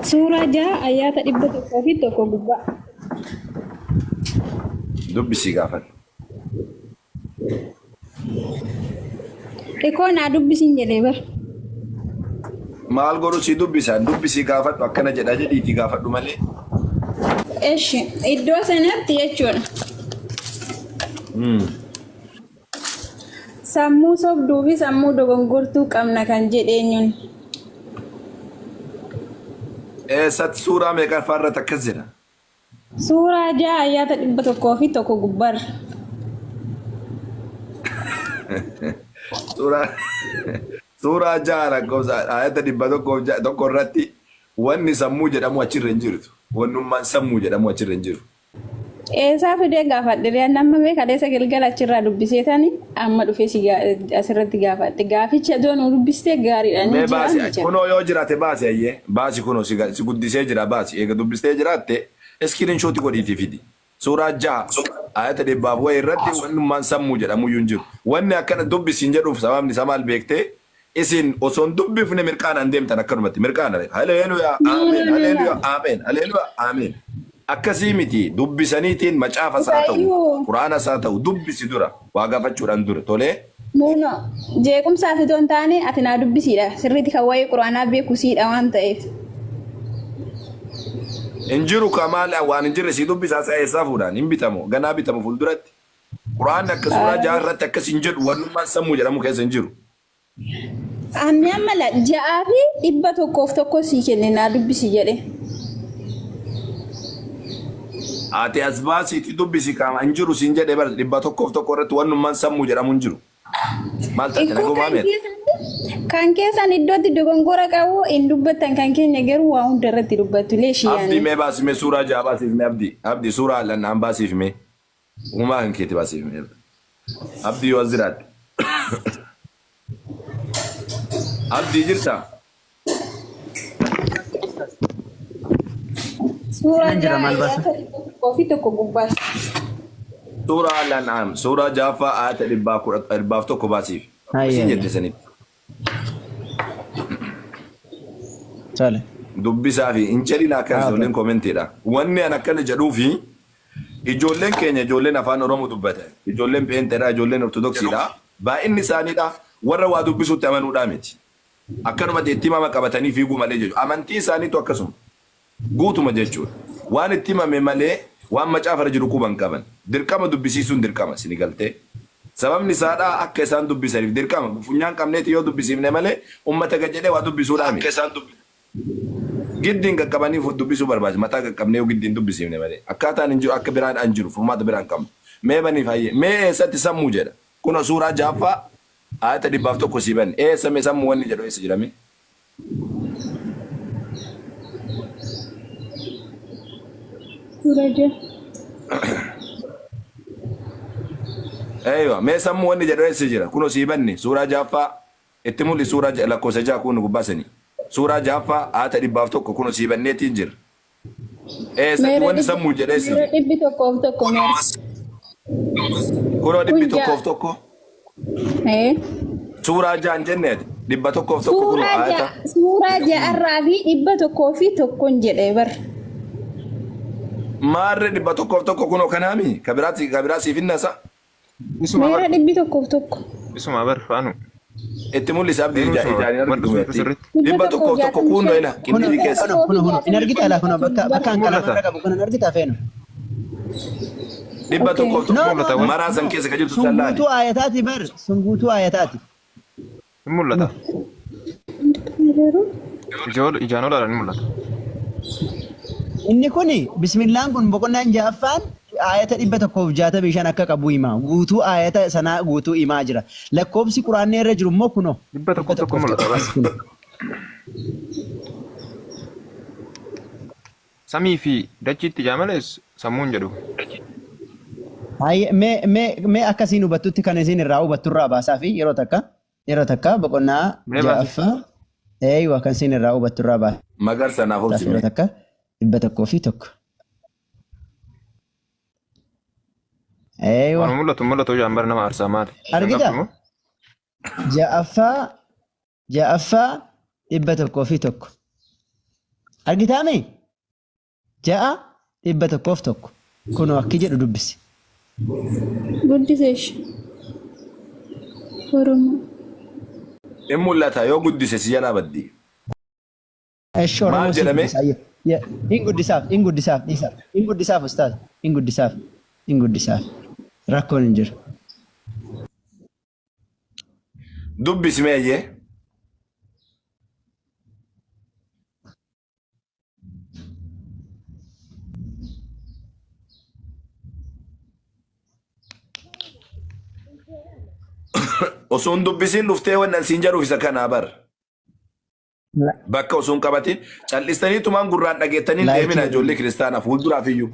Suuraa jaha ayyaata 101 gubbaa. Dubbisii gaafadhu. Ekoo naa dubbisiin jedhee bar. Maal godhu si dubbisaan dubbisii gaafadhu akkana jedha jedhiitii gaafadhu malee. Eshi iddoo sanatti jechuudha. Sammuu sobduu fi sammuu dogongortuu qabna kan jedheenyuun. Eessatti suuraa meeqa farratti akkas jedha? Suuraa jaha ayyaata 101 gubbaarra. Suuraa jaha lakkoofsa ayyaata 101 irratti wanni sammuu jedhamu achirra hin jirtu. Wannummaan sammuu jedhamu achirra hin jiru. Eessaa fidee gaafadhe nama beekaleessa galgala achirraa dubbiseetani amma dhufee asirratti gaafadhe. Gaaficha doonuu dubbistee gaariidha. Mee baasi kunoo yoo jiraate baasi ayyee baasi kunoo si guddisee jira baasi eega dubbistee jiraatte iskiriinshooti godhiitii fidi. Suuraa jaha ayyaata 101 irratti wannummaan sammuu jedhamu iyyuu hin jiru. Wanni akkana dubbisiin jedhuuf sababni isaa maal beektee isin osoo hin dubbifne mirqaanaan deemtan akkanumatti mirqaana. Haleluuyaa ameen haleluuyaa ameen haleluuyaa ameen. Akkasii miti dubbisaniitiin macaafa isaa ta'u quraana isaa ta'u dubbisi dura waa gaafachuudhaan dura tolee. Muuno jeequmsaa fi toon taane ati naa dubbisiidha sirriitti kan waa'ee quraanaa beekusiidha waan ta'eef. Injiru kamaal waan injirre si dubbisaa eessaa fuudhaan hin bitamu ganaa bitamu fuulduratti. Quraanni akka suuraa jaha irratti akkas hin jedhu wannummaan sammuu jedhamu keessa hin jiru. Ani amma ja'aa fi 101 sii kenne naa dubbisi jedhe. Ati as baasiitti dubbisi kaama hin jiru siin jedhee bara 101 irratti wannummaan sammuu jedhamu hin jiru. Maal taate na gobaamee? Kan keessan iddootti dogongora qabu hin dubbattan kan keenya garuu waa hunda irratti dubbattu leeshiyaan. Abdii mee baasifme suuraa jaha baasifme abdii suuraa lannaan baasifme uumaa kan keetti baasifme abdii yoo jiraate. Abdii jirta? Suuraa jaha kofi tokko gubbaas. Suuraa lannaan suuraa jaha ayyaata 101 baasif. Isin jette sanitti. Sale. Dubbisaa fi hin jedhinaa kan ijoolleen koomentiidha. Wanni an akkana jedhuu fi ijoolleen keenya ijoolleen afaan Oromoo dubbatan ijoolleen peenteedha ijoolleen ortodoksiidha baay'inni isaaniidha warra waa dubbisuutti amanuudhaa miti. Akkanuma itti himama qabatanii fiiguu malee jechuudha. Amantii isaaniitu akkasuma guutuma jechuudha. Waan itti himame malee waan macaafarra jiru quban qaban. Dirqama dubbisiisuun dirqama sini galtee. Sababni isaadhaa akka isaan dubbisaniif dirqama. Funyaan qabneeti yoo dubbisiifne malee uummata gajjadee waa dubbisuudhaa miti. Giddiin qaqqabaniif dubbisuu barbaachisa. Mataa qaqqabnee giddiin dubbisiifne malee. Akkaataan hin jiru akka biraan jiru furmaata biraan qabnu. Mee baniif hayyee mee eessatti sammuu jedha. Kuna suuraa jaha ayyaata 101 sii banne eessa mee sammuu wanni jedhu eessa jedhame? Suuraa jaha. Eeywa mee sammuu wanni jedhu eessa jira? Kunoo sii banne suuraa jaha itti mul'isi suuraa lakkoofsa jaha kun gubbaasanii. Suuraa jaha ayyaata 101 kunoo sii banneetiin jira. Eessatti wanni sammuu jedhu eessa jira? 101 meera. Kunoo 101. Suuraa jahan jenneeti 101 kunoo ayyaata. Suuraa jaharraa fi 101 jedhee bar. Maarree 101 kunoo kanaami kabiraa siif hinnaasa. Meera 101. Isuma bar faanu. Itti mul'isa abdii ijaanii argitu. 101 kunoo ina qinni keessa. Kun in argita ala kun bakka an qalama qabu kun in argita feenu. 101 maraa san keessa ka jirtu sallaani. Sunguutuu ayataati bar sunguutuu ayataati. Hin mul'ata. Ijaan olaadhaan hin mul'ata. Inni kuni bismillaan kun boqonnaan jahaffaan ayata 165 akka qabu himaa guutuu ayata sanaa guutuu himaa jira. Lakkoobsi quraanni irra jiru immoo kunoo 101 mul'ata. Samii fi dachiitti jaamales sammuun jedhu. Mee akkasiin hubattutti kan isin irraa hubatturraa baasaa fi yeroo takka boqonnaa jahaffaa eeywa kan isin irraa hubatturraa baasaa. Magar sanaaf obsime. Yeroo takka 101. Eeywa. Waan mul'atu jaambar nama aarsaa maali? Argita? Ja'affaa 101. Argitaame? Ja'a dhibba tokkoof tokko. Kunoo akki jedhu dubbisi. Guddiseesh. Oromoo. In mul'ata yoo guddise si jalaa baddi. Eesh Oromoo Maal jedhame? hin guddisaaf dhiisa. Hin guddisaaf ustaaz. Hin guddisaaf. Rakkoon hin jiru. Dubbisi meeyyee. Osuun dubbisiin dhuftee wannan siin jedhuuf isa kanaa bar. Bakka osuun qabatiin callistanii tumaan gurraan dhageettanii deemina ijoollee kiristaanaa fuulduraaf iyyuu.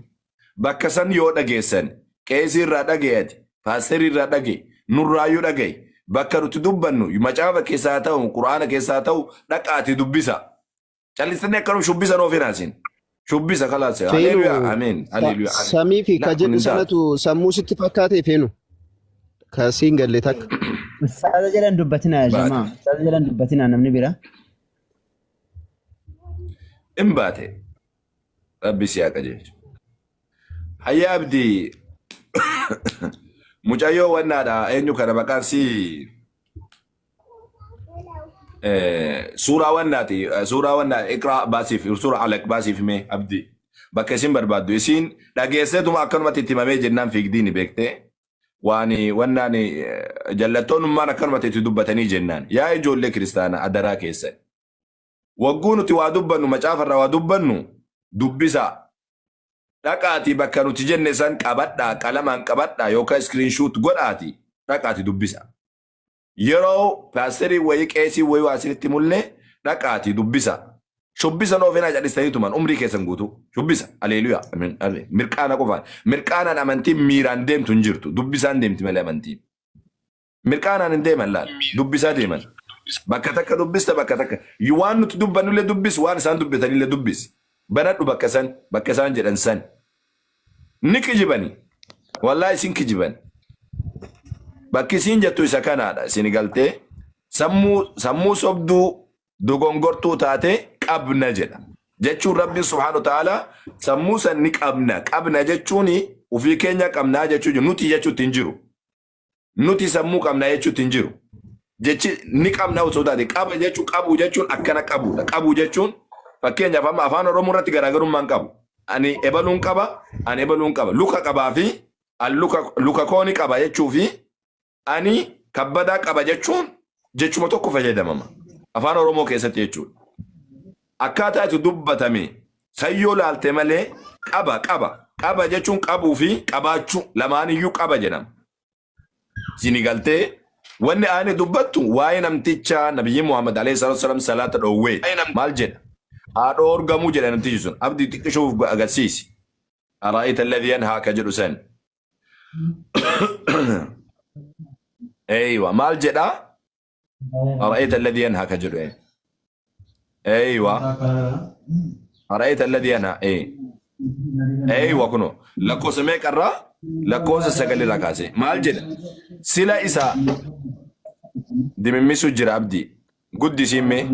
Bakka san yoo dhageessan qeesii irraa dhageeyati paasterii irraa dhagee nurraayyuu dhagee bakka nuti dubbannu macaafa keessaa ta'u quraana keessaa ta'u dhaqaati dubbisa. Callistanii akkanum shubbisa noo finaasin. Shubbisa kalaas. Haleluyaa ameen. Haleluyaa. Samii fi kajedhu sanatu sammuu sitti fakkaate feenu. Kasiin galle takka. Ustaaza jedhan dubbatinaa jamaa. Ustaaza jedhan dubbatinaa namni bira. In baate. Rabbi si haa qajeelchu. Hayyaa abdii mucayyoo wannaadha eenyu kana maqaan si suuraa wannaati suuraa wannaa iqraa baasiif suuraa alaq baasiif mee abdii bakka isin barbaaddu isin dhageesseetuma akkanumatti itti himamee jennaan fiigdiin beektee waan wannaan jallattoonummaan akkanumatti itti dubbatanii jennaan yaa ijoollee kiristaanaa adaraa keessan wagguu nuti waa dubbannu macaafarraa waa dubbannu dubbisaa dhaqaati bakka nuti jenne san qabadhaa qalamaan qabadhaa yookaan iskiriinshuut godhaati dhaqaati dubbisa. Yeroo paasterii wayii qeesii wayii waa isinitti mul'e dhaqaati dubbisa. Shubbisa noo feenaa jallisanii tuman umrii keessan guutuu shubbisa aleeluyaa mirqaana qofaan mirqaanaan amantiin miiraan deemtu hin jirtu dubbisaan deemti malee amantiin. Mirqaanaan hin deeman laal dubbisaa deeman. Bakka takka dubbista bakka takka waan nuti dubbannullee dubbis waan isaan dubbatanillee dubbis. Banadhu bakka isaan jedhan san. Ni kijibani. Wallahi isin kijiban. Bakki isin jettu isa kanaadha. Isin galtee sammuu sobduu dogongortuu taate qabna jedha. Jechuun Rabbiin subhaanahu wa ta'ala sammuu san ni qabna. Qabna jechuun ofii keenya qabnaa jechuun nuti jechuutti hin jiru. Nuti sammuu qabnaa jechuutti hin jiru. Jechi ni qabna osoo taate qaba jechuun qabu jechuun akkana qabuudha. Qabu jechuun fakkeenyaaf amma afaan Oromoo irratti garaagarummaan qabu. Ani ebaluun qaba, ani ebaluun qaba. Luka qabaa fi luka kooni qaba jechuu fi ani kabbadaa qaba jechuun jechuma tokko fayyadamama. Afaan Oromoo keessatti jechuudha. Akkaataa itti dubbatame sayyoo laalte malee qaba jechuun qabuu fi qabaachuu lamaaniyyuu qaba jedhama. Sini galtee wanni ani dubbattu waa'ee namticha Nabiyyi Muhammad alayhi salatu wasalam salaata dhoowwee maal jedha? Haadhoo orgamuu jedha namtichi sun abdii xiqqishuuf agarsiisi. Araa'ita alladhii yanhaa ka jedhu san. Eeywa maal jedha? Araa'ita alladhii yanhaa ka jedhu. Eeywa. Araa'ita alladhii yanhaa. Eeywa kuno lakkoofsa meeqarraa? Lakkoofsa 9 irraa kaase. Maal jedha? Sila isaa dimimmisu jira abdii. Guddisiin mee?